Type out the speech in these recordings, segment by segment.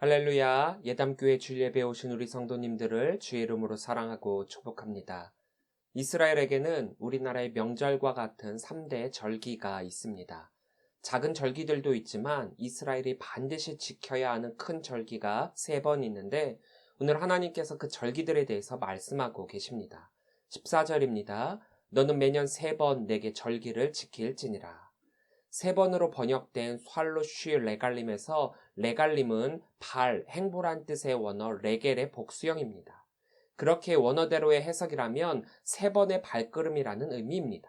할렐루야, 예담교회 주일예배에 오신 우리 성도님들을 주의 이름으로 사랑하고 축복합니다. 이스라엘에게는 우리나라의 명절과 같은 3대 절기가 있습니다. 작은 절기들도 있지만 이스라엘이 반드시 지켜야 하는 큰 절기가 3번 있는데 오늘 하나님께서 그 절기들에 대해서 말씀하고 계십니다. 14절입니다. 너는 매년 3번 내게 절기를 지킬지니라. 3번으로 번역된 swallow쉬 레갈림에서 레갈림은 발, 행보란 뜻의 원어 레겔의 복수형입니다. 그렇게 원어대로의 해석이라면 3번의 발걸음이라는 의미입니다.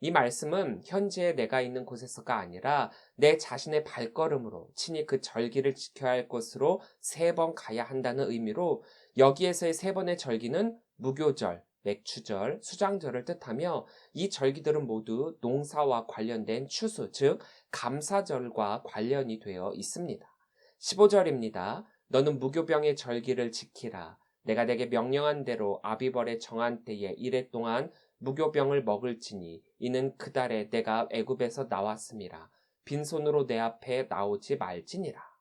이 말씀은 현재 내가 있는 곳에서가 아니라 내 자신의 발걸음으로 친히 그 절기를 지켜야 할 곳으로 3번 가야 한다는 의미로 여기에서의 3번의 절기는 무교절, 맥추절, 수장절을 뜻하며 이 절기들은 모두 농사와 관련된 추수, 즉 감사절과 관련이 되어 있습니다. 15절입니다. 너는 무교병의 절기를 지키라. 내가 내게 명령한 대로 아비벌의 정한 때에 이래 동안 무교병을 먹을지니 이는 그 달에 내가 애굽에서 나왔음이라. 빈손으로 내 앞에 나오지 말지니라.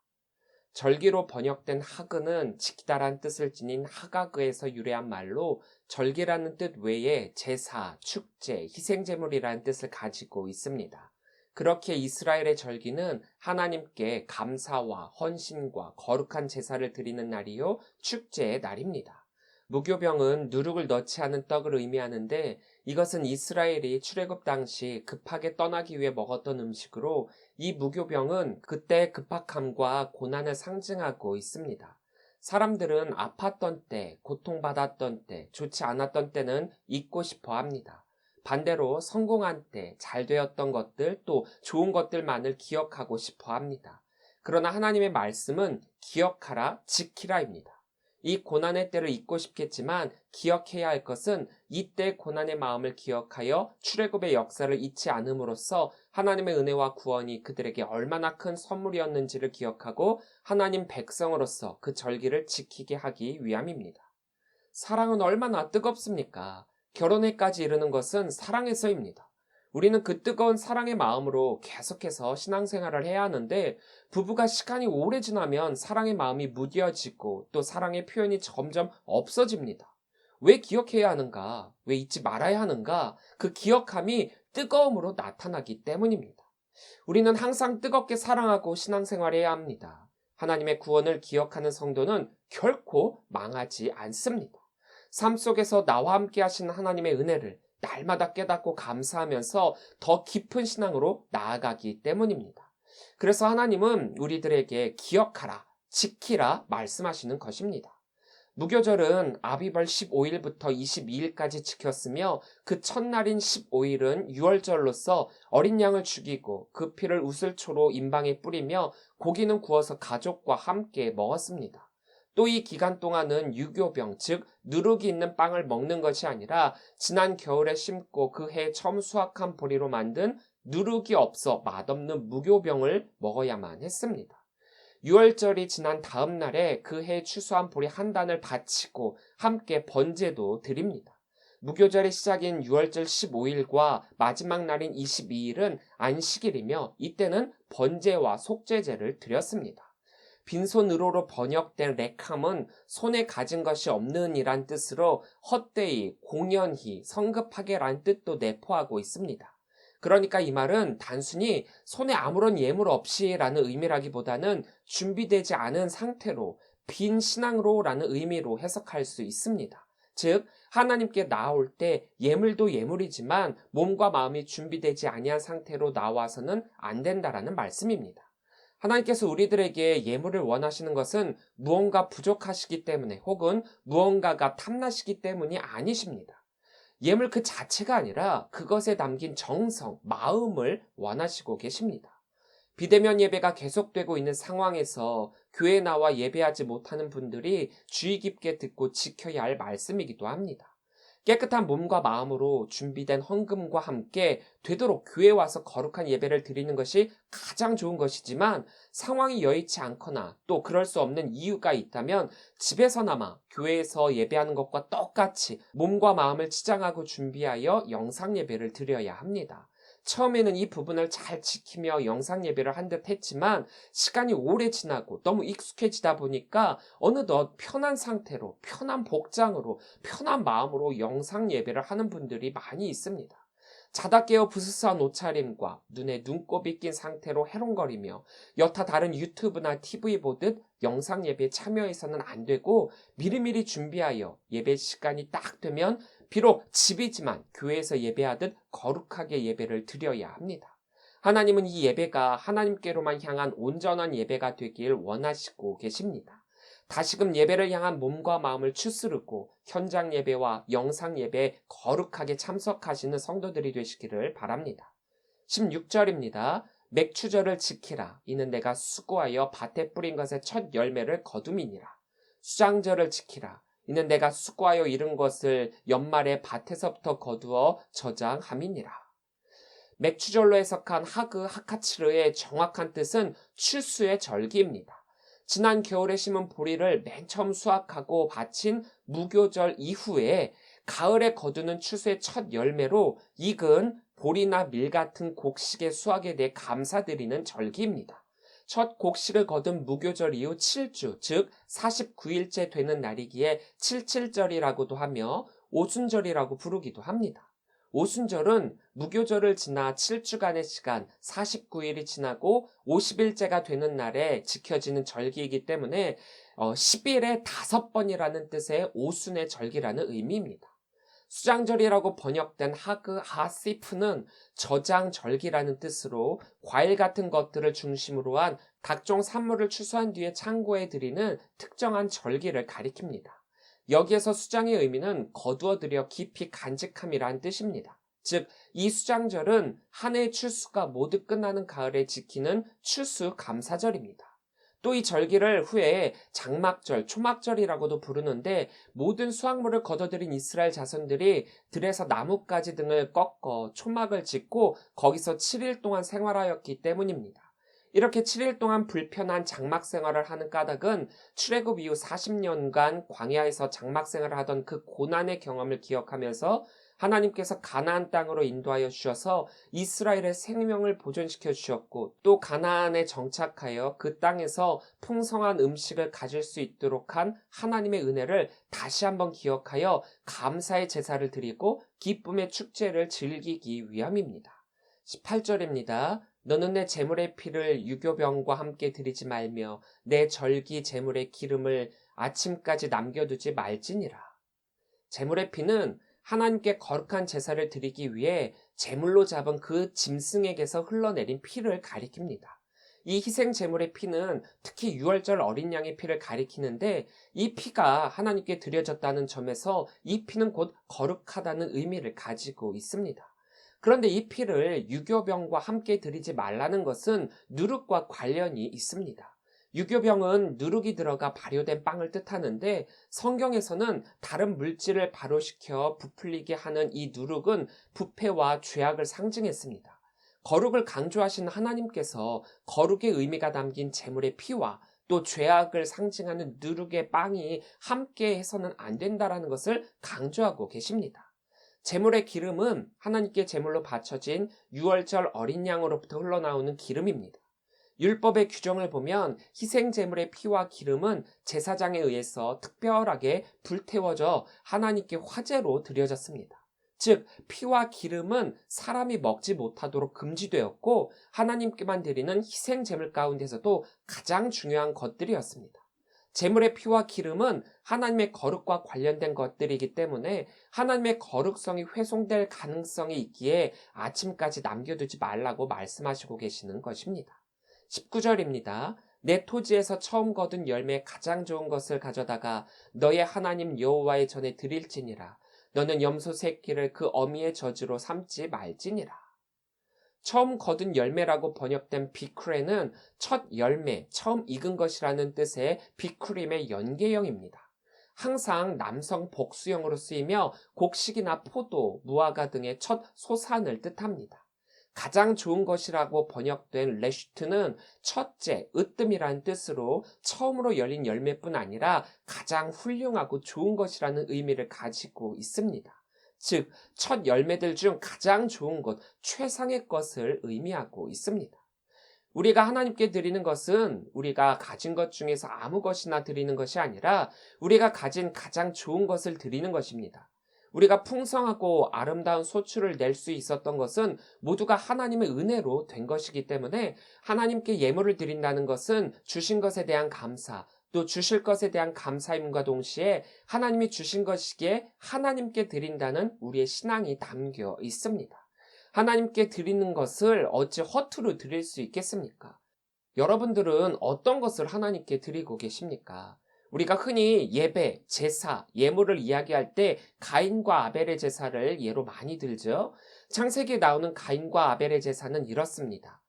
절기로 번역된 하그는 지키다란 뜻을 지닌 하가그에서 유래한 말로 절기라는 뜻 외에 제사, 축제, 희생제물이라는 뜻을 가지고 있습니다. 그렇게 이스라엘의 절기는 하나님께 감사와 헌신과 거룩한 제사를 드리는 날이요 축제의 날입니다. 무교병은 누룩을 넣지 않은 떡을 의미하는데 이것은 이스라엘이 출애굽 당시 급하게 떠나기 위해 먹었던 음식으로 이 무교병은 그때의 급박함과 고난을 상징하고 있습니다. 사람들은 아팠던 때, 고통받았던 때, 좋지 않았던 때는 잊고 싶어 합니다. 반대로 성공한 때, 잘 되었던 것들, 또 좋은 것들만을 기억하고 싶어 합니다. 그러나 하나님의 말씀은 기억하라, 지키라입니다. 이 고난의 때를 잊고 싶겠지만 기억해야 할 것은 이때 고난의 마음을 기억하여 출애굽의 역사를 잊지 않음으로써 하나님의 은혜와 구원이 그들에게 얼마나 큰 선물이었는지를 기억하고 하나님 백성으로서 그 절기를 지키게 하기 위함입니다. 사랑은 얼마나 뜨겁습니까? 결혼에까지 이르는 것은 사랑에서입니다. 우리는 그 뜨거운 사랑의 마음으로 계속해서 신앙생활을 해야 하는데 부부가 시간이 오래 지나면 사랑의 마음이 무뎌지고 또 사랑의 표현이 점점 없어집니다. 왜 기억해야 하는가? 왜 잊지 말아야 하는가? 그 기억함이 뜨거움으로 나타나기 때문입니다. 우리는 항상 뜨겁게 사랑하고 신앙생활해야 합니다. 하나님의 구원을 기억하는 성도는 결코 망하지 않습니다. 삶 속에서 나와 함께 하시는 하나님의 은혜를 날마다 깨닫고 감사하면서 더 깊은 신앙으로 나아가기 때문입니다. 그래서 하나님은 우리들에게 기억하라, 지키라 말씀하시는 것입니다. 무교절은 아비벌 15일부터 22일까지 지켰으며 그 첫날인 15일은 유월절로서 어린 양을 죽이고 그 피를 우슬초로 임방에 뿌리며 고기는 구워서 가족과 함께 먹었습니다. 또 이 기간 동안은 유교병, 즉 누룩이 있는 빵을 먹는 것이 아니라 지난 겨울에 심고 그 해 처음 수확한 보리로 만든 누룩이 없어 맛없는 무교병을 먹어야만 했습니다. 유월절이 지난 다음 날에 그 해 추수한 보리 한 단을 바치고 함께 번제도 드립니다. 무교절의 시작인 유월절 15일과 마지막 날인 22일은 안식일이며 이때는 번제와 속죄제를 드렸습니다. 빈손으로로 번역된 레캄은 손에 가진 것이 없는 이란 뜻으로 헛되이, 공연히, 성급하게란 뜻도 내포하고 있습니다. 그러니까 이 말은 단순히 손에 아무런 예물 없이라는 의미라기보다는 준비되지 않은 상태로 빈 신앙으로라는 의미로 해석할 수 있습니다. 즉 하나님께 나아올 때 예물도 예물이지만 몸과 마음이 준비되지 아니한 상태로 나와서는 안 된다라는 말씀입니다. 하나님께서 우리들에게 예물을 원하시는 것은 무언가 부족하시기 때문에 혹은 무언가가 탐나시기 때문이 아니십니다. 예물 그 자체가 아니라 그것에 담긴 정성, 마음을 원하시고 계십니다. 비대면 예배가 계속되고 있는 상황에서 교회에 나와 예배하지 못하는 분들이 주의 깊게 듣고 지켜야 할 말씀이기도 합니다. 깨끗한 몸과 마음으로 준비된 헌금과 함께 되도록 교회에 와서 거룩한 예배를 드리는 것이 가장 좋은 것이지만 상황이 여의치 않거나 또 그럴 수 없는 이유가 있다면 집에서나마 교회에서 예배하는 것과 똑같이 몸과 마음을 치장하고 준비하여 영상 예배를 드려야 합니다. 처음에는 이 부분을 잘 지키며 영상 예배를 한 듯 했지만 시간이 오래 지나고 너무 익숙해지다 보니까 어느덧 편한 상태로, 편한 복장으로, 편한 마음으로 영상 예배를 하는 분들이 많이 있습니다. 자다 깨어 부스스한 옷차림과 눈에 눈곱이 낀 상태로 해롱거리며 여타 다른 유튜브나 TV 보듯 영상 예배에 참여해서는 안 되고 미리미리 준비하여 예배 시간이 딱 되면 비록 집이지만 교회에서 예배하듯 거룩하게 예배를 드려야 합니다. 하나님은 이 예배가 하나님께로만 향한 온전한 예배가 되길 원하시고 계십니다. 다시금 예배를 향한 몸과 마음을 추스르고 현장 예배와 영상 예배에 거룩하게 참석하시는 성도들이 되시기를 바랍니다. 16절입니다. 맥추절을 지키라. 이는 내가 수고하여 밭에 뿌린 것의 첫 열매를 거둠이니라. 수장절을 지키라. 이는 내가 수고하여 이룬 것을 연말에 밭에서부터 거두어 저장함이니라. 맥추절로 해석한 하그 하카츠르의 정확한 뜻은 추수의 절기입니다. 지난 겨울에 심은 보리를 맨 처음 수확하고 바친 무교절 이후에 가을에 거두는 추수의 첫 열매로 익은 보리나 밀 같은 곡식의 수확에 대해 감사드리는 절기입니다. 첫 곡식을 거둔 무교절 이후 7주, 즉 49일째 되는 날이기에 칠칠절이라고도 하며 오순절이라고 부르기도 합니다. 오순절은 무교절을 지나 7주간의 시간 49일이 지나고 50일째가 되는 날에 지켜지는 절기이기 때문에 10일에 5번이라는 뜻의 오순의 절기라는 의미입니다. 수장절이라고 번역된 하그 하시프는 저장절기라는 뜻으로 과일 같은 것들을 중심으로 한 각종 산물을 추수한 뒤에 창고에 들이는 특정한 절기를 가리킵니다. 여기에서 수장의 의미는 거두어들여 깊이 간직함이란 뜻입니다. 즉, 이 수장절은 한 해의 추수가 모두 끝나는 가을에 지키는 추수 감사절입니다. 또 이 절기를 후에 장막절, 초막절이라고도 부르는데 모든 수확물을 거둬들인 이스라엘 자손들이 들에서 나뭇가지 등을 꺾어 초막을 짓고 거기서 7일 동안 생활하였기 때문입니다. 이렇게 7일 동안 불편한 장막 생활을 하는 까닭은 출애굽 이후 40년간 광야에서 장막 생활을 하던 그 고난의 경험을 기억하면서 하나님께서 가나안 땅으로 인도하여 주셔서 이스라엘의 생명을 보존시켜 주셨고 또 가나안에 정착하여 그 땅에서 풍성한 음식을 가질 수 있도록 한 하나님의 은혜를 다시 한번 기억하여 감사의 제사를 드리고 기쁨의 축제를 즐기기 위함입니다. 18절입니다. 너는 내 제물의 피를 유교병과 함께 드리지 말며 내 절기 제물의 기름을 아침까지 남겨두지 말지니라. 제물의 피는 하나님께 거룩한 제사를 드리기 위해 제물로 잡은 그 짐승에게서 흘러내린 피를 가리킵니다. 이 희생 제물의 피는 특히 유월절 어린 양의 피를 가리키는데 이 피가 하나님께 드려졌다는 점에서 이 피는 곧 거룩하다는 의미를 가지고 있습니다. 그런데 이 피를 유교병과 함께 드리지 말라는 것은 누룩과 관련이 있습니다. 유교병은 누룩이 들어가 발효된 빵을 뜻하는데 성경에서는 다른 물질을 발효시켜 부풀리게 하는 이 누룩은 부패와 죄악을 상징했습니다. 거룩을 강조하신 하나님께서 거룩의 의미가 담긴 제물의 피와 또 죄악을 상징하는 누룩의 빵이 함께 해서는 안 된다라는 것을 강조하고 계십니다. 제물의 기름은 하나님께 제물로 바쳐진 유월절 어린 양으로부터 흘러나오는 기름입니다. 율법의 규정을 보면 희생 제물의 피와 기름은 제사장에 의해서 특별하게 불태워져 하나님께 화제로 드려졌습니다. 즉, 피와 기름은 사람이 먹지 못하도록 금지되었고 하나님께만 드리는 희생 제물 가운데서도 가장 중요한 것들이었습니다. 제물의 피와 기름은 하나님의 거룩과 관련된 것들이기 때문에 하나님의 거룩성이 훼손될 가능성이 있기에 아침까지 남겨두지 말라고 말씀하시고 계시는 것입니다. 19절입니다. 내 토지에서 처음 거둔 열매 가장 좋은 것을 가져다가 너의 하나님 여호와의 전에 드릴지니라. 너는 염소 새끼를 그 어미의 젖으로 삼지 말지니라. 처음 거둔 열매라고 번역된 비크레는 첫 열매, 처음 익은 것이라는 뜻의 비크림의 연계형입니다. 항상 남성 복수형으로 쓰이며 곡식이나 포도, 무화과 등의 첫 소산을 뜻합니다. 가장 좋은 것이라고 번역된 레슈트는 첫째, 으뜸이라는 뜻으로 처음으로 열린 열매뿐 아니라 가장 훌륭하고 좋은 것이라는 의미를 가지고 있습니다. 즉, 첫 열매들 중 가장 좋은 것, 최상의 것을 의미하고 있습니다. 우리가 하나님께 드리는 것은 우리가 가진 것 중에서 아무 것이나 드리는 것이 아니라 우리가 가진 가장 좋은 것을 드리는 것입니다. 우리가 풍성하고 아름다운 소출을 낼 수 있었던 것은 모두가 하나님의 은혜로 된 것이기 때문에 하나님께 예물을 드린다는 것은 주신 것에 대한 감사, 또 주실 것에 대한 감사임과 동시에 하나님이 주신 것이기에 하나님께 드린다는 우리의 신앙이 담겨 있습니다. 하나님께 드리는 것을 어찌 허투루 드릴 수 있겠습니까? 여러분들은 어떤 것을 하나님께 드리고 계십니까? 우리가 흔히 예배, 제사, 예물을 이야기할 때 가인과 아벨의 제사를 예로 많이 들죠. 창세기에 나오는 가인과 아벨의 제사는 이렇습니다.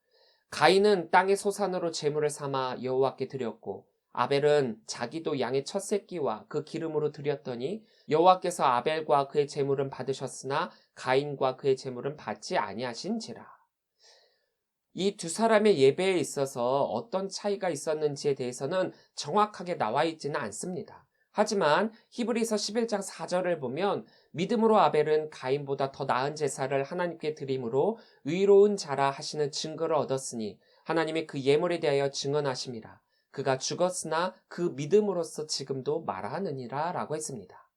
가인은 땅의 소산으로 제물을 삼아 여호와께 드렸고 아벨은 자기도 양의 첫 새끼와 그 기름으로 드렸더니 여호와께서 아벨과 그의 제물은 받으셨으나 가인과 그의 제물은 받지 아니하신지라. 이 두 사람의 예배에 있어서 어떤 차이가 있었는지에 대해서는 정확하게 나와 있지는 않습니다. 하지만 히브리서 11장 4절을 보면 믿음으로 아벨은 가인보다 더 나은 제사를 하나님께 드림으로 의로운 자라 하시는 증거를 얻었으니 하나님이 그 예물에 대하여 증언하심이라. 그가 죽었으나 그 믿음으로써 지금도 말하느니라 라고 했습니다.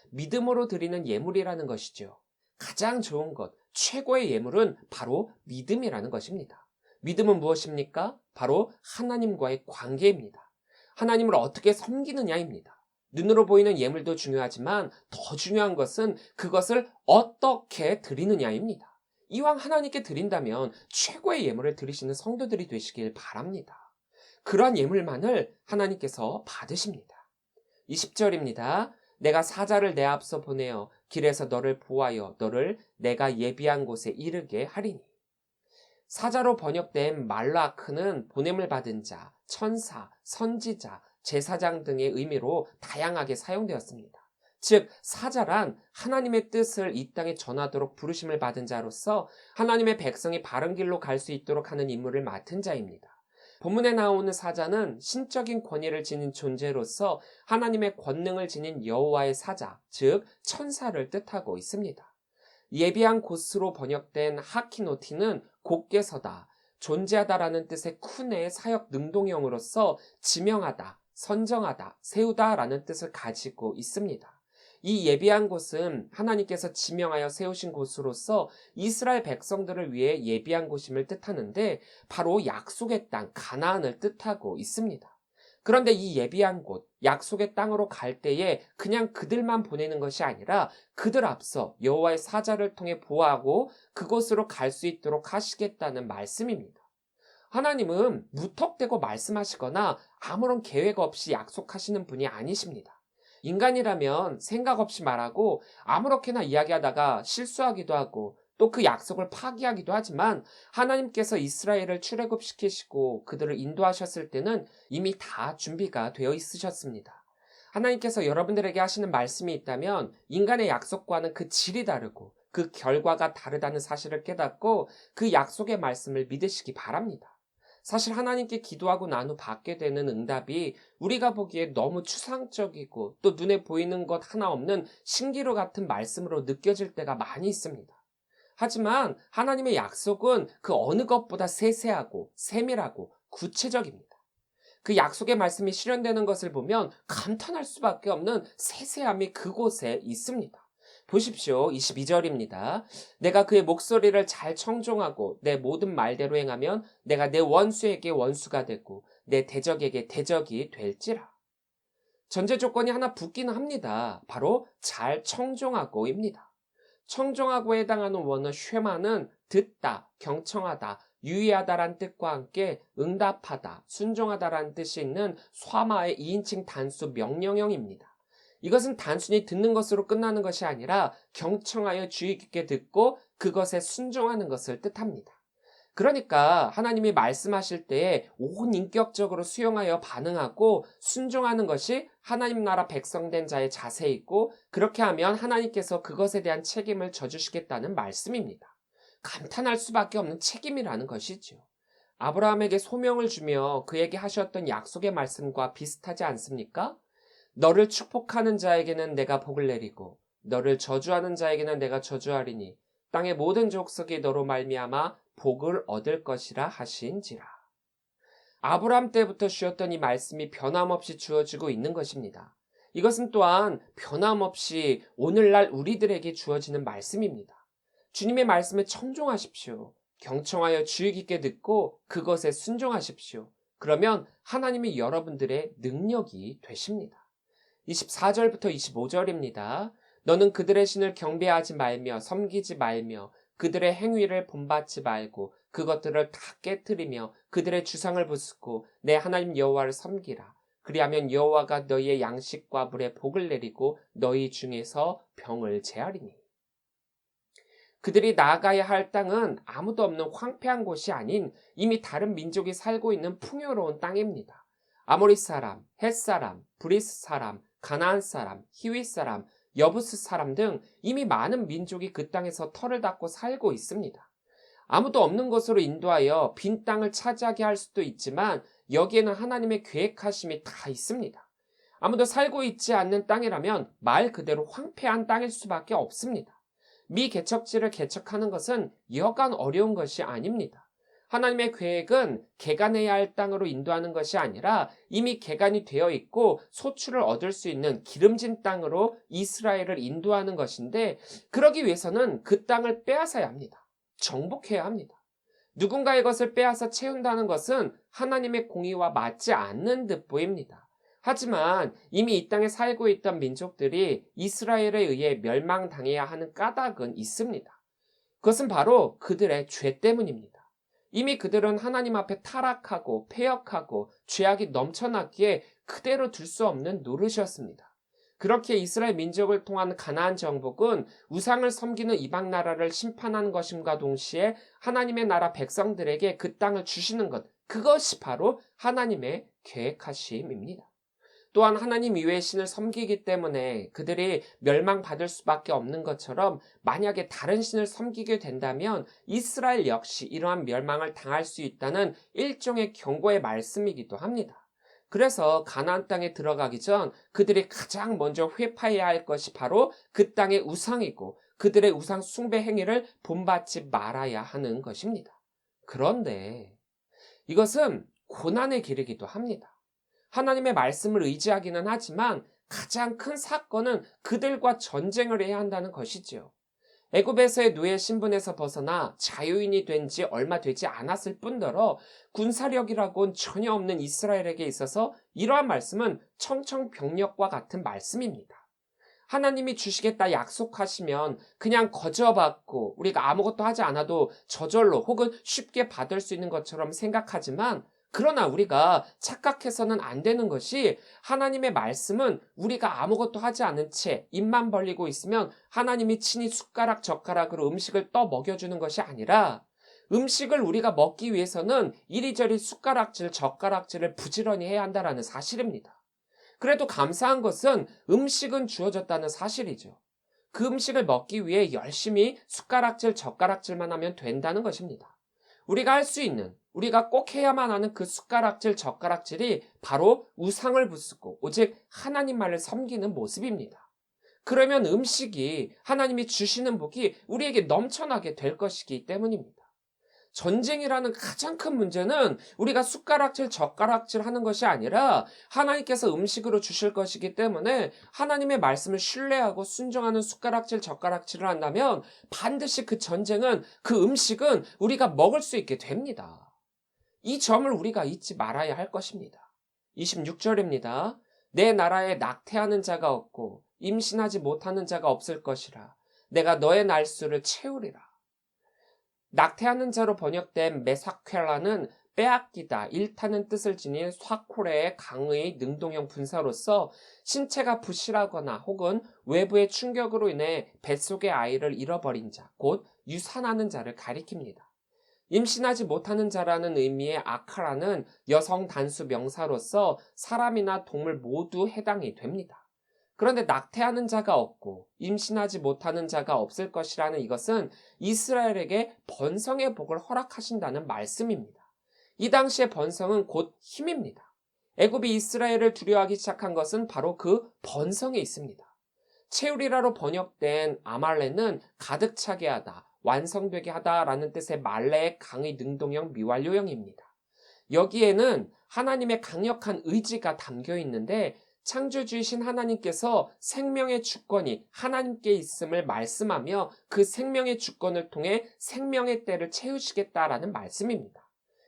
믿음으로 드리는 예물이라는 것이죠. 가장 좋은 것, 최고의 예물은 바로 믿음이라는 것입니다. 믿음은 무엇입니까? 바로 하나님과의 관계입니다. 하나님을 어떻게 섬기느냐입니다. 눈으로 보이는 예물도 중요하지만 더 중요한 것은 그것을 어떻게 드리느냐입니다. 이왕 하나님께 드린다면 최고의 예물을 드리시는 성도들이 되시길 바랍니다. 그러한 예물만을 하나님께서 받으십니다. 20절입니다. 내가 사자를 내 앞서 보내어 길에서 너를 보하여 너를 내가 예비한 곳에 이르게 하리니. 사자로 번역된 말라크는 보냄을 받은 자, 천사, 선지자, 제사장 등의 의미로 다양하게 사용되었습니다. 즉, 사자란 하나님의 뜻을 이 땅에 전하도록 부르심을 받은 자로서 하나님의 백성이 바른 길로 갈 수 있도록 하는 임무를 맡은 자입니다. 본문에 나오는 사자는 신적인 권위를 지닌 존재로서 하나님의 권능을 지닌 여호와의 사자, 즉 천사를 뜻하고 있습니다. 예비한 곳으로 번역된 하키노티는 곧게 서다, 존재하다라는 뜻의 쿠네의 사역 능동형으로서 지명하다, 선정하다, 세우다라는 뜻을 가지고 있습니다. 이 예비한 곳은 하나님께서 지명하여 세우신 곳으로서 이스라엘 백성들을 위해 예비한 곳임을 뜻하는데 바로 약속의 땅 가나안을 뜻하고 있습니다. 그런데 이 예비한 곳, 약속의 땅으로 갈 때에 그냥 그들만 보내는 것이 아니라 그들 앞서 여호와의 사자를 통해 보호하고 그곳으로 갈 수 있도록 하시겠다는 말씀입니다. 하나님은 무턱대고 말씀하시거나 아무런 계획 없이 약속하시는 분이 아니십니다. 인간이라면 생각 없이 말하고 아무렇게나 이야기하다가 실수하기도 하고 또 그 약속을 파기하기도 하지만 하나님께서 이스라엘을 출애굽시키시고 그들을 인도하셨을 때는 이미 다 준비가 되어 있으셨습니다. 하나님께서 여러분들에게 하시는 말씀이 있다면 인간의 약속과는 그 질이 다르고 그 결과가 다르다는 사실을 깨닫고 그 약속의 말씀을 믿으시기 바랍니다. 사실 하나님께 기도하고 난 후 받게 되는 응답이 우리가 보기에 너무 추상적이고 또 눈에 보이는 것 하나 없는 신기루 같은 말씀으로 느껴질 때가 많이 있습니다. 하지만 하나님의 약속은 그 어느 것보다 세세하고 세밀하고 구체적입니다. 그 약속의 말씀이 실현되는 것을 보면 감탄할 수밖에 없는 세세함이 그곳에 있습니다. 보십시오. 22절입니다. 내가 그의 목소리를 잘 청종하고 내 모든 말대로 행하면 내가 내 원수에게 원수가 되고 내 대적에게 대적이 될지라. 전제 조건이 하나 붙기는 합니다. 바로 잘 청종하고입니다. 청종하고에 해당하는 원어 쉐마는 듣다, 경청하다, 유의하다란 뜻과 함께 응답하다, 순종하다란 뜻이 있는 쇠마의 2인칭 단수 명령형입니다. 이것은 단순히 듣는 것으로 끝나는 것이 아니라 경청하여 주의 깊게 듣고 그것에 순종하는 것을 뜻합니다. 그러니까 하나님이 말씀하실 때에 온 인격적으로 수용하여 반응하고 순종하는 것이 하나님 나라 백성된 자의 자세이고 그렇게 하면 하나님께서 그것에 대한 책임을 져주시겠다는 말씀입니다. 감탄할 수밖에 없는 책임이라는 것이죠. 아브라함에게 소명을 주며 그에게 하셨던 약속의 말씀과 비슷하지 않습니까? 너를 축복하는 자에게는 내가 복을 내리고 너를 저주하는 자에게는 내가 저주하리니 땅의 모든 족속이 너로 말미암아 복을 얻을 것이라 하신지라. 아브라함 때부터 주었던 이 말씀이 변함없이 주어지고 있는 것입니다. 이것은 또한 변함없이 오늘날 우리들에게 주어지는 말씀입니다. 주님의 말씀에 청종하십시오. 경청하여 주의 깊게 듣고 그것에 순종하십시오. 그러면 하나님이 여러분들의 능력이 되십니다. 24절부터 25절입니다. 너는 그들의 신을 경배하지 말며 섬기지 말며 그들의 행위를 본받지 말고 그것들을 다 깨뜨리며 그들의 주상을 부수고 내 하나님 여호와를 섬기라. 그리하면 여호와가 너희의 양식과 물에 복을 내리고 너희 중에서 병을 제하리니. 그들이 나아가야 할 땅은 아무도 없는 황폐한 곳이 아닌 이미 다른 민족이 살고 있는 풍요로운 땅입니다. 아모리 사람, 헷 사람, 브리스 사람, 가나안 사람, 히윗 사람, 여부스 사람 등 이미 많은 민족이 그 땅에서 터를 닦고 살고 있습니다. 아무도 없는 곳으로 인도하여 빈 땅을 차지하게 할 수도 있지만 여기에는 하나님의 계획하심이 다 있습니다. 아무도 살고 있지 않는 땅이라면 말 그대로 황폐한 땅일 수밖에 없습니다. 미개척지를 개척하는 것은 여간 어려운 것이 아닙니다. 하나님의 계획은 개간해야 할 땅으로 인도하는 것이 아니라 이미 개간이 되어 있고 소출을 얻을 수 있는 기름진 땅으로 이스라엘을 인도하는 것인데 그러기 위해서는 그 땅을 빼앗아야 합니다. 정복해야 합니다. 누군가의 것을 빼앗아 채운다는 것은 하나님의 공의와 맞지 않는 듯 보입니다. 하지만 이미 이 땅에 살고 있던 민족들이 이스라엘에 의해 멸망당해야 하는 까닭은 있습니다. 그것은 바로 그들의 죄 때문입니다. 이미 그들은 하나님 앞에 타락하고 패역하고 죄악이 넘쳐났기에 그대로 둘 수 없는 노릇이었습니다. 그렇게 이스라엘 민족을 통한 가나안 정복은 우상을 섬기는 이방 나라를 심판하는 것임과 동시에 하나님의 나라 백성들에게 그 땅을 주시는 것, 그것이 바로 하나님의 계획하심입니다. 또한 하나님 이외의 신을 섬기기 때문에 그들이 멸망받을 수밖에 없는 것처럼 만약에 다른 신을 섬기게 된다면 이스라엘 역시 이러한 멸망을 당할 수 있다는 일종의 경고의 말씀이기도 합니다. 그래서 가나안 땅에 들어가기 전 그들이 가장 먼저 회파해야 할 것이 바로 그 땅의 우상이고 그들의 우상 숭배 행위를 본받지 말아야 하는 것입니다. 그런데 이것은 고난의 길이기도 합니다. 하나님의 말씀을 의지하기는 하지만 가장 큰 사건은 그들과 전쟁을 해야 한다는 것이지요. 애굽에서의 노예 신분에서 벗어나 자유인이 된 지 얼마 되지 않았을 뿐더러 군사력이라고는 전혀 없는 이스라엘에게 있어서 이러한 말씀은 청청병력과 같은 말씀입니다. 하나님이 주시겠다 약속하시면 그냥 거저받고 우리가 아무것도 하지 않아도 저절로 혹은 쉽게 받을 수 있는 것처럼 생각하지만 그러나 우리가 착각해서는 안 되는 것이 하나님의 말씀은 우리가 아무것도 하지 않은 채 입만 벌리고 있으면 하나님이 친히 숟가락 젓가락으로 음식을 떠 먹여주는 것이 아니라 음식을 우리가 먹기 위해서는 이리저리 숟가락질 젓가락질을 부지런히 해야 한다는 사실입니다. 그래도 감사한 것은 음식은 주어졌다는 사실이죠. 그 음식을 먹기 위해 열심히 숟가락질 젓가락질만 하면 된다는 것입니다. 우리가 할 수 있는 우리가 꼭 해야만 하는 그 숟가락질 젓가락질이 바로 우상을 부수고 오직 하나님만을 섬기는 모습입니다. 그러면 음식이 하나님이 주시는 복이 우리에게 넘쳐나게 될 것이기 때문입니다. 전쟁이라는 가장 큰 문제는 우리가 숟가락질 젓가락질 하는 것이 아니라 하나님께서 음식으로 주실 것이기 때문에 하나님의 말씀을 신뢰하고 순종하는 숟가락질 젓가락질을 한다면 반드시 그 전쟁은 그 음식은 우리가 먹을 수 있게 됩니다. 이 점을 우리가 잊지 말아야 할 것입니다. 26절입니다. 내 나라에 낙태하는 자가 없고 임신하지 못하는 자가 없을 것이라. 내가 너의 날수를 채우리라. 낙태하는 자로 번역된 메사퀘라는 빼앗기다, 일타는 뜻을 지닌 쇠코레의 강의 능동형 분사로서 신체가 부실하거나 혹은 외부의 충격으로 인해 뱃속의 아이를 잃어버린 자, 곧 유산하는 자를 가리킵니다. 임신하지 못하는 자라는 의미의 아카라는 여성 단수 명사로서 사람이나 동물 모두 해당이 됩니다. 그런데 낙태하는 자가 없고 임신하지 못하는 자가 없을 것이라는 이것은 이스라엘에게 번성의 복을 허락하신다는 말씀입니다. 이 당시의 번성은 곧 힘입니다. 애굽이 이스라엘을 두려워하기 시작한 것은 바로 그 번성에 있습니다. 체울이라로 번역된 아말레는 가득 차게 하다, 완성되게 하다라는 뜻의 말레의 강의 능동형 미완료형입니다. 여기에는 하나님의 강력한 의지가 담겨 있는데 창조주이신 하나님께서 생명의 주권이 하나님께 있음을 말씀하며 그 생명의 주권을 통해 생명의 때를 채우시겠다라는 말씀입니다.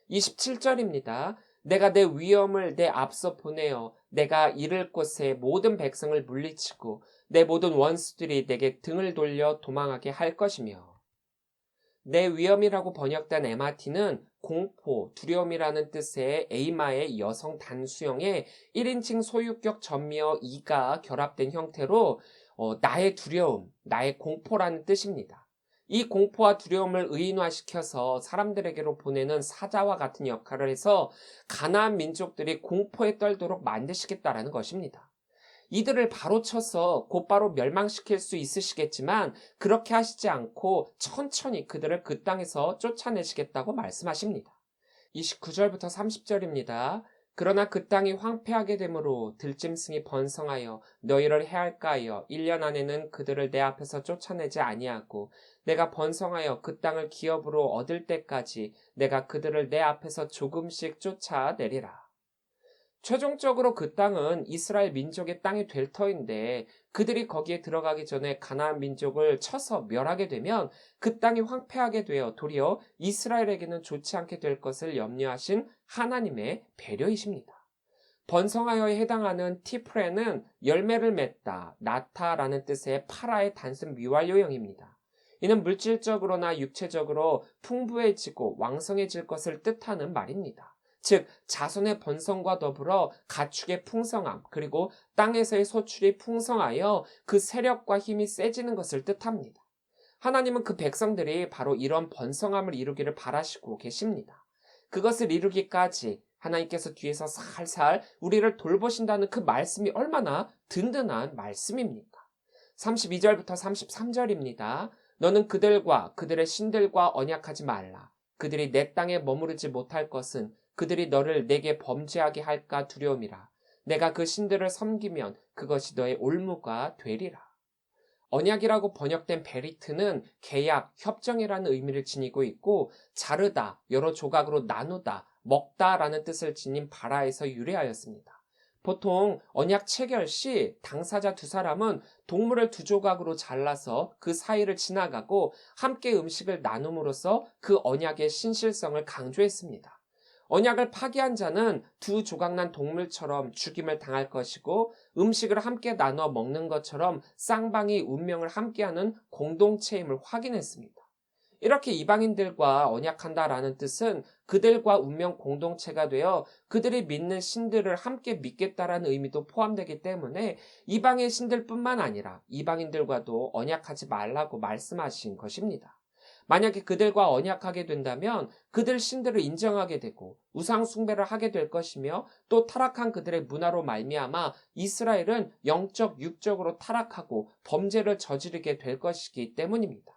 27절입니다. 내가 내 위엄을 내 앞서 보내어 내가 이를 곳에 모든 백성을 물리치고 내 모든 원수들이 내게 등을 돌려 도망하게 할 것이며, 내 위엄이라고 번역된 MRT는 공포, 두려움이라는 뜻의 에이마의 여성 단수형의 1인칭 소유격 전미어 이가 결합된 형태로 나의 두려움, 나의 공포라는 뜻입니다. 이 공포와 두려움을 의인화시켜서 사람들에게로 보내는 사자와 같은 역할을 해서 가나안 민족들이 공포에 떨도록 만드시겠다라는 것입니다. 이들을 바로 쳐서 곧바로 멸망시킬 수 있으시겠지만 그렇게 하시지 않고 천천히 그들을 그 땅에서 쫓아내시겠다고 말씀하십니다. 29절부터 30절입니다. 그러나 그 땅이 황폐하게 되므로 들짐승이 번성하여 너희를 해할까 하여 1년 안에는 그들을 내 앞에서 쫓아내지 아니하고 내가 번성하여 그 땅을 기업으로 얻을 때까지 내가 그들을 내 앞에서 조금씩 쫓아내리라. 최종적으로 그 땅은 이스라엘 민족의 땅이 될 터인데 그들이 거기에 들어가기 전에 가나안 민족을 쳐서 멸하게 되면 그 땅이 황폐하게 되어 도리어 이스라엘에게는 좋지 않게 될 것을 염려하신 하나님의 배려이십니다. 번성하여에 해당하는 티프레는 열매를 맺다, 낳다라는 뜻의 파라의 단순 미완료형입니다. 이는 물질적으로나 육체적으로 풍부해지고 왕성해질 것을 뜻하는 말입니다. 즉 자손의 번성과 더불어 가축의 풍성함 그리고 땅에서의 소출이 풍성하여 그 세력과 힘이 세지는 것을 뜻합니다. 하나님은 그 백성들이 바로 이런 번성함을 이루기를 바라시고 계십니다. 그것을 이루기까지 하나님께서 뒤에서 살살 우리를 돌보신다는 그 말씀이 얼마나 든든한 말씀입니까? 32절부터 33절입니다. 너는 그들과 그들의 신들과 언약하지 말라. 그들이 내 땅에 머무르지 못할 것은 그들이 너를 내게 범죄하게 할까 두려움이라. 내가 그 신들을 섬기면 그것이 너의 올무가 되리라. 언약이라고 번역된 베리트는 계약, 협정이라는 의미를 지니고 있고 자르다, 여러 조각으로 나누다, 먹다라는 뜻을 지닌 바라에서 유래하였습니다. 보통 언약 체결 시 당사자 두 사람은 동물을 두 조각으로 잘라서 그 사이를 지나가고 함께 음식을 나눔으로써 그 언약의 신실성을 강조했습니다. 언약을 파기한 자는 두 조각난 동물처럼 죽임을 당할 것이고 음식을 함께 나눠 먹는 것처럼 쌍방이 운명을 함께하는 공동체임을 확인했습니다. 이렇게 이방인들과 언약한다라는 뜻은 그들과 운명 공동체가 되어 그들이 믿는 신들을 함께 믿겠다라는 의미도 포함되기 때문에 이방의 신들뿐만 아니라 이방인들과도 언약하지 말라고 말씀하신 것입니다. 만약에 그들과 언약하게 된다면 그들 신들을 인정하게 되고 우상 숭배를 하게 될 것이며 또 타락한 그들의 문화로 말미암아 이스라엘은 영적 육적으로 타락하고 범죄를 저지르게 될 것이기 때문입니다.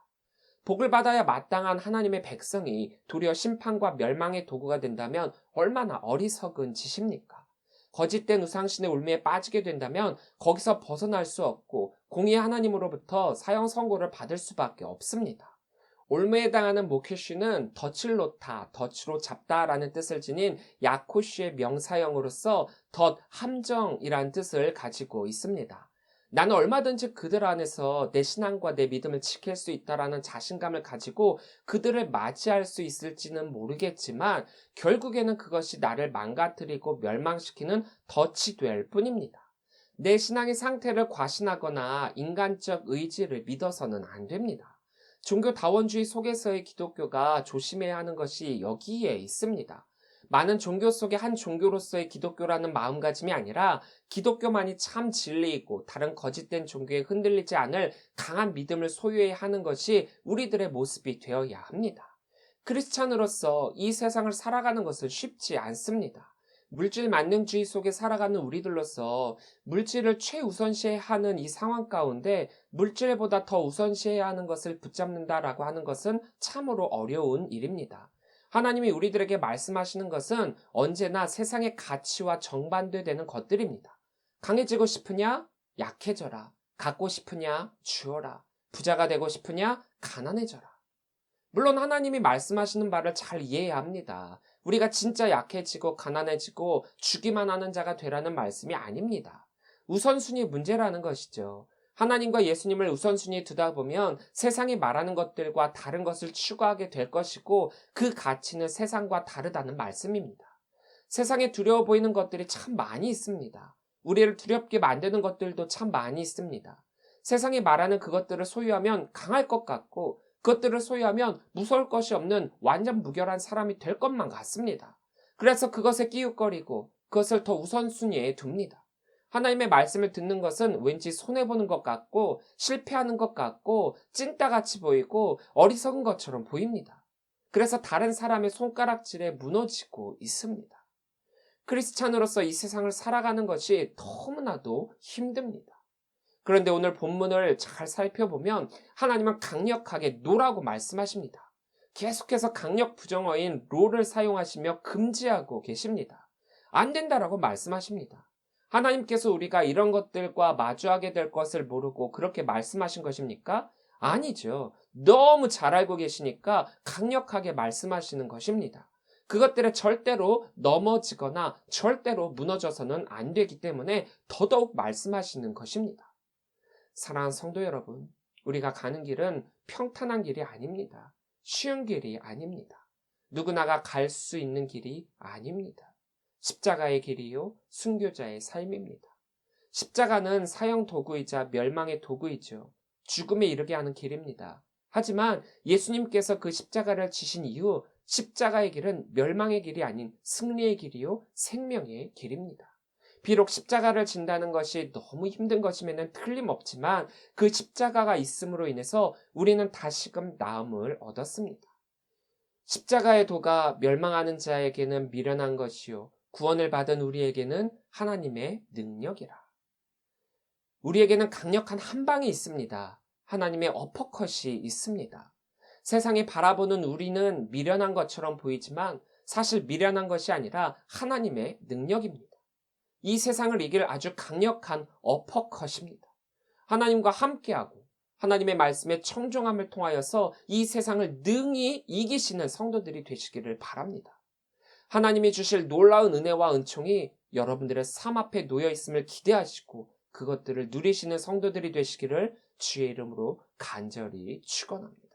복을 받아야 마땅한 하나님의 백성이 도리어 심판과 멸망의 도구가 된다면 얼마나 어리석은 짓입니까? 거짓된 우상신의 울미에 빠지게 된다면 거기서 벗어날 수 없고 공의의 하나님으로부터 사형 선고를 받을 수밖에 없습니다. 올무에 해당하는 모케쉬는 덫을 놓다, 덫으로 잡다라는 뜻을 지닌 야코쉬의 명사형으로서 덫, 함정이라는 뜻을 가지고 있습니다. 나는 얼마든지 그들 안에서 내 신앙과 내 믿음을 지킬 수 있다라는 자신감을 가지고 그들을 맞이할 수 있을지는 모르겠지만 결국에는 그것이 나를 망가뜨리고 멸망시키는 덫이 될 뿐입니다. 내 신앙의 상태를 과신하거나 인간적 의지를 믿어서는 안 됩니다. 종교다원주의 속에서의 기독교가 조심해야 하는 것이 여기에 있습니다. 많은 종교 속의 한 종교로서의 기독교라는 마음가짐이 아니라 기독교만이 참 진리이고 다른 거짓된 종교에 흔들리지 않을 강한 믿음을 소유해야 하는 것이 우리들의 모습이 되어야 합니다. 크리스찬으로서 이 세상을 살아가는 것은 쉽지 않습니다. 물질 만능주의 속에 살아가는 우리들로서 물질을 최우선시해야 하는 이 상황 가운데 물질보다 더 우선시해야 하는 것을 붙잡는다라고 하는 것은 참으로 어려운 일입니다. 하나님이 우리들에게 말씀하시는 것은 언제나 세상의 가치와 정반대되는 것들입니다. 강해지고 싶으냐? 약해져라. 갖고 싶으냐? 주어라. 부자가 되고 싶으냐? 가난해져라. 물론 하나님이 말씀하시는 바를 잘 이해해야 합니다. 우리가 진짜 약해지고 가난해지고 주기만 하는 자가 되라는 말씀이 아닙니다. 우선순위 문제라는 것이죠. 하나님과 예수님을 우선순위에 두다 보면 세상이 말하는 것들과 다른 것을 추구하게 될 것이고 그 가치는 세상과 다르다는 말씀입니다. 세상에 두려워 보이는 것들이 참 많이 있습니다. 우리를 두렵게 만드는 것들도 참 많이 있습니다. 세상이 말하는 그것들을 소유하면 강할 것 같고 그것들을 소유하면 무서울 것이 없는 완전 무결한 사람이 될 것만 같습니다. 그래서 그것에 끼웃거리고 그것을 더 우선순위에 둡니다. 하나님의 말씀을 듣는 것은 왠지 손해보는 것 같고 실패하는 것 같고 찐따같이 보이고 어리석은 것처럼 보입니다. 그래서 다른 사람의 손가락질에 무너지고 있습니다. 크리스찬으로서 이 세상을 살아가는 것이 너무나도 힘듭니다. 그런데 오늘 본문을 잘 살펴보면 하나님은 강력하게 노라고 말씀하십니다. 계속해서 강력 부정어인 로를 사용하시며 금지하고 계십니다. 안 된다라고 말씀하십니다. 하나님께서 우리가 이런 것들과 마주하게 될 것을 모르고 그렇게 말씀하신 것입니까? 아니죠. 너무 잘 알고 계시니까 강력하게 말씀하시는 것입니다. 그것들에 절대로 넘어지거나 절대로 무너져서는 안 되기 때문에 더더욱 말씀하시는 것입니다. 사랑하는 성도 여러분, 우리가 가는 길은 평탄한 길이 아닙니다. 쉬운 길이 아닙니다. 누구나가 갈 수 있는 길이 아닙니다. 십자가의 길이요, 순교자의 삶입니다. 십자가는 사형 도구이자 멸망의 도구이죠. 죽음에 이르게 하는 길입니다. 하지만 예수님께서 그 십자가를 지신 이후 십자가의 길은 멸망의 길이 아닌 승리의 길이요, 생명의 길입니다. 비록 십자가를 진다는 것이 너무 힘든 것임에는 틀림없지만 그 십자가가 있음으로 인해서 우리는 다시금 나음을 얻었습니다. 십자가의 도가 멸망하는 자에게는 미련한 것이요 구원을 받은 우리에게는 하나님의 능력이라. 우리에게는 강력한 한방이 있습니다. 하나님의 어퍼컷이 있습니다. 세상이 바라보는 우리는 미련한 것처럼 보이지만 사실 미련한 것이 아니라 하나님의 능력입니다. 이 세상을 이길 아주 강력한 어퍼컷입니다. 하나님과 함께하고 하나님의 말씀에 청종함을 통하여서 이 세상을 능히 이기시는 성도들이 되시기를 바랍니다. 하나님이 주실 놀라운 은혜와 은총이 여러분들의 삶 앞에 놓여 있음을 기대하시고 그것들을 누리시는 성도들이 되시기를 주의 이름으로 간절히 축원합니다.